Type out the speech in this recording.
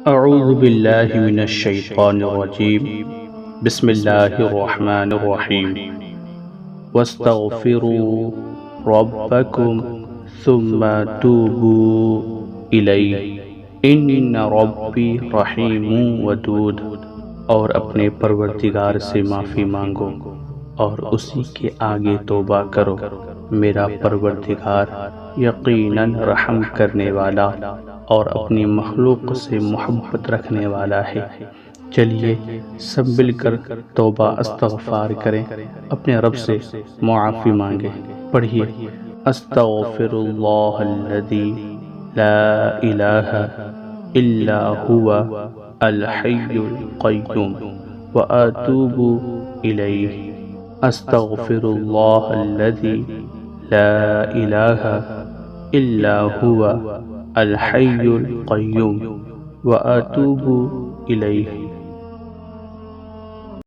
اعوذ باللہ من الشیطان الرجیم بسم اللہ الرحمن الرحیم واستغفروا ربکم ثم توبوا الیہ ان ربی رحیم ودود، اور اپنے پروردگار سے معافی مانگو اور اسی کے آگے توبہ کرو، میرا پروردگار یقیناً رحم کرنے والا اور اپنی مخلوق سے محبت رکھنے والا ہے۔ چلیے سب مل کر توبہ استغفار کریں، اپنے رب سے معافی مانگیں۔ پڑھیے، استغفر اللہ الذی لا الہ الا هو الحی القیوم واتوب الیہ۔ استغفر اللہ الذی لا الہ الا هو الحی القیوم واتوب الیہ۔